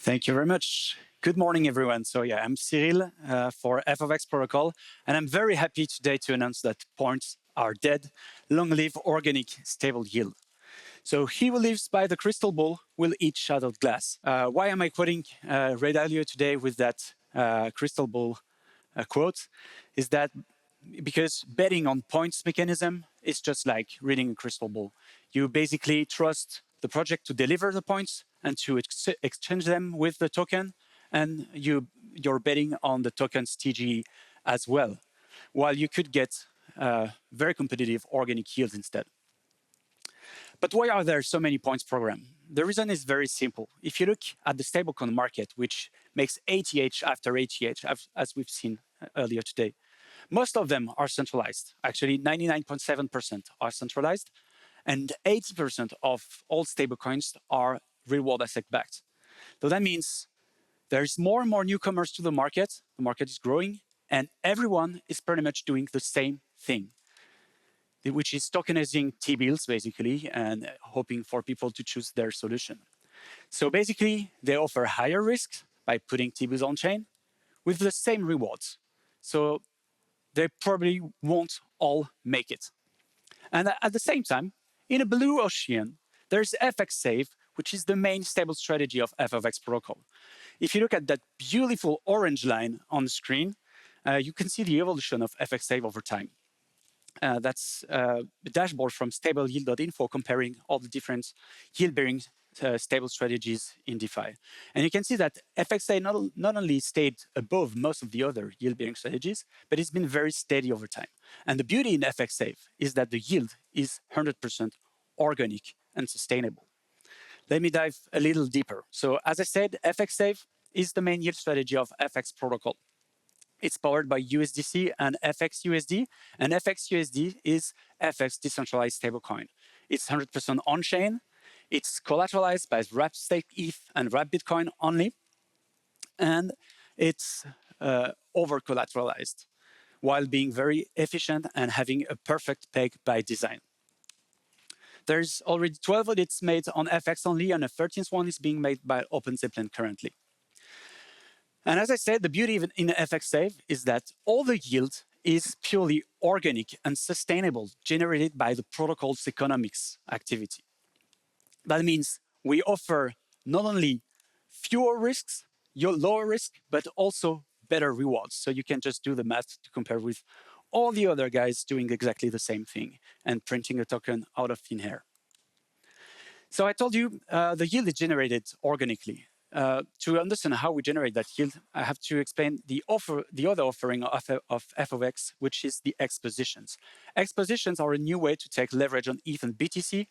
Thank you very much. Good morning, everyone. So yeah, I'm Cyrille for FXUSD protocol, and I'm very happy today to announce that points are dead. Long live organic stable yield. So he who lives by the crystal ball will eat shattered glass. Why am I quoting Ray Dalio today with that crystal ball quote? Is that because betting on points mechanism is just like reading a crystal ball. You basically trust the project to deliver the points and to exchange them with the token, and you're betting on the token's TGE as well, while you could get very competitive organic yields instead. But why are there so many points program? The reason is very simple. If you look at the stablecoin market, which makes ATH after ATH, as we've seen earlier today, most of them are centralized. Actually, 99.7% are centralized, and 80% of all stablecoins are reward asset backed. So that means there's more and more newcomers to the market is growing, and everyone is pretty much doing the same thing, which is tokenizing T-bills, basically, and hoping for people to choose their solution. So basically, they offer higher risks by putting T-bills on chain with the same rewards. So they probably won't all make it. And at the same time, in a blue ocean, there's FXSave, which is the main stable strategy of FXUSD protocol. If you look at that beautiful orange line on the screen, you can see the evolution of FXSave over time. That's the dashboard from stableyield.info comparing all the different yield-bearing stable strategies in DeFi. And you can see that FXSave not only stayed above most of the other yield-bearing strategies, but it's been very steady over time. And the beauty in FXSave is that the yield is 100% organic and sustainable. Let me dive a little deeper. So as I said, FXSave is the main yield strategy of FX protocol. It's powered by USDC and FXUSD, and FXUSD is FX decentralized stablecoin. It's 100% on-chain. It's collateralized by wrapped stake ETH and wrapped Bitcoin only, and it's over-collateralized while being very efficient and having a perfect peg by design. There's already 12 audits made on FX only, and a 13th one is being made by OpenZeppelin currently. And as I said, the beauty in FXSave is that all the yield is purely organic and sustainable, generated by the protocol's economics activity. That means we offer not only fewer risks, lower risk, but also better rewards. So you can just do the math to compare with all the other guys doing exactly the same thing and printing a token out of thin air. So I told you the yield is generated organically. To understand how we generate that yield, I have to explain the other offering of FXUSD, which is the Expositions. Expositions are a new way to take leverage on ETH and BTC,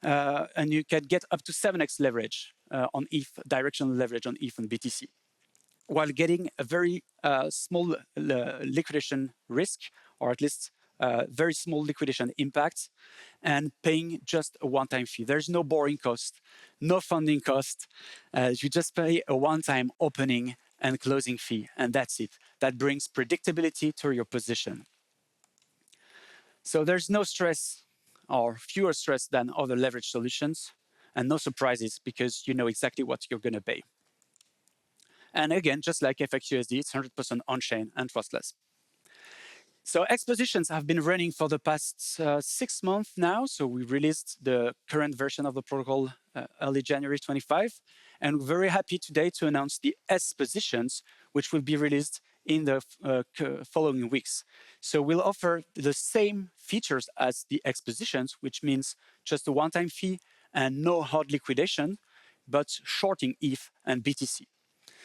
and you can get up to 7x leverage on ETH, directional leverage on ETH and BTC, while getting a very small liquidation risk, or at least very small liquidation impact, and paying just a one-time fee. There's no borrowing cost, no funding cost. You just pay a one-time opening and closing fee, and that's it. That brings predictability to your position. So there's no stress or fewer stress than other leverage solutions, and no surprises because you know exactly what you're going to pay. And again, just like FXUSD, it's 100% on-chain and trustless. So Expositions have been running for the past 6 months now. So we released the current version of the protocol early January 25. And we're very happy today to announce the Expositions, which will be released in the following weeks. So we'll offer the same features as the Expositions, which means just a one-time fee and no hard liquidation, but shorting ETH and BTC.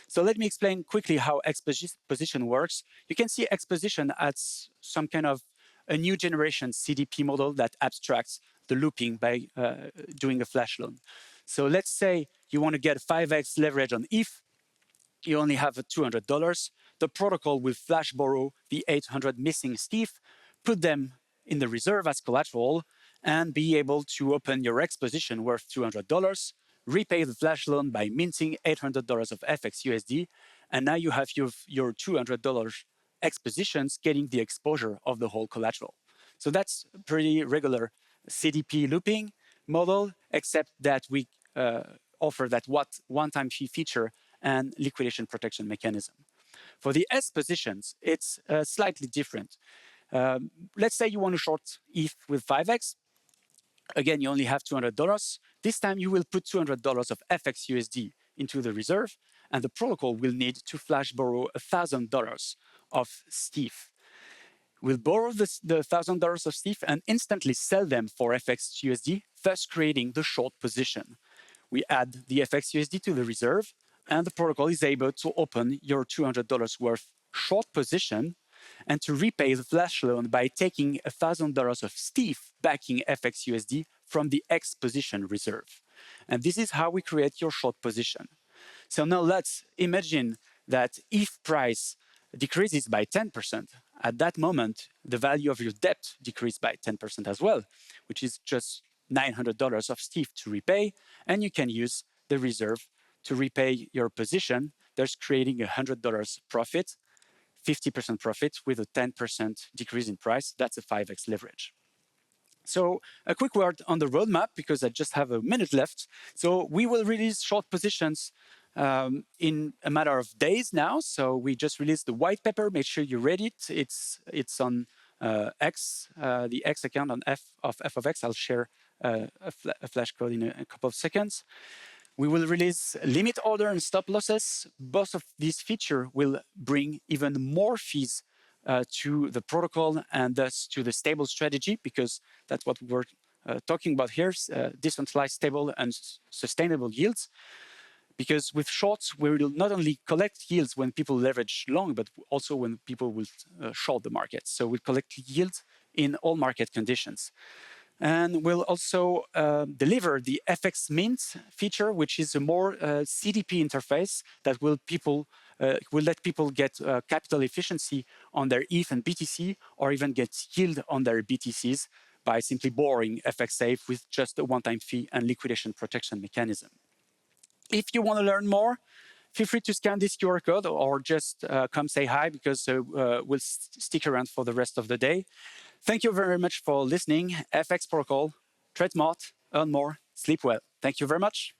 So let me explain quickly how Exposition works. You can see Exposition as some kind of a new generation CDP model that abstracts the looping by doing a flash loan. So let's say you want to get 5x leverage on ETH. You only have $200. The protocol will flash borrow the 800 missing ETH, put them in the reserve as collateral, and be able to open your Exposition worth $200, repay the flash loan by minting $800 of FXUSD, and now you have your $200 Expositions getting the exposure of the whole collateral. So that's pretty regular CDP looping model, except that we offer that one-time fee feature and liquidation protection mechanism. For the S positions, it's slightly different. Let's say you want to short ETH with 5x. Again, you only have $200. This time you will put $200 of FXUSD into the reserve, and the protocol will need to flash borrow $1,000 of ETH. We'll borrow the $1,000 of ETH and instantly sell them for FXUSD, thus creating the short position. We add the FXUSD to the reserve, and the protocol is able to open your $200 worth short position and to repay the flash loan by taking $1,000 of ETH backing FXUSD from the X position reserve. And this is how we create your short position. So now let's imagine that if price decreases by 10%, at that moment, the value of your debt decreased by 10% as well, which is just $900 of ETH to repay, and you can use the reserve to repay your position, thus creating $100 profit, 50% profit with a 10% decrease in price. That's a 5x leverage. So a quick word on the roadmap, because I just have a minute left. So we will release short positions in a matter of days now. So we just released the white paper. Make sure you read it. It's on X, the X account on of F of X. I'll share a flash code in a couple of seconds. We will release limit order and stop losses. Both of these features will bring even more fees to the protocol and thus to the stable strategy, because that's what we're talking about here, decentralized, stable, and sustainable yields. Because with shorts, we will not only collect yields when people leverage long, but also when people will short the market. So we'll collect yield in all market conditions. And we'll also deliver the FX Mint feature, which is a more CDP interface that will let people get capital efficiency on their ETH and BTC, or even get yield on their BTCs by simply borrowing FXSave with just a one-time fee and liquidation protection mechanism. If you want to learn more, feel free to scan this QR code or just come say hi, because we'll stick around for the rest of the day. Thank you very much for listening. FX Protocol, trade smart, earn more, sleep well. Thank you very much.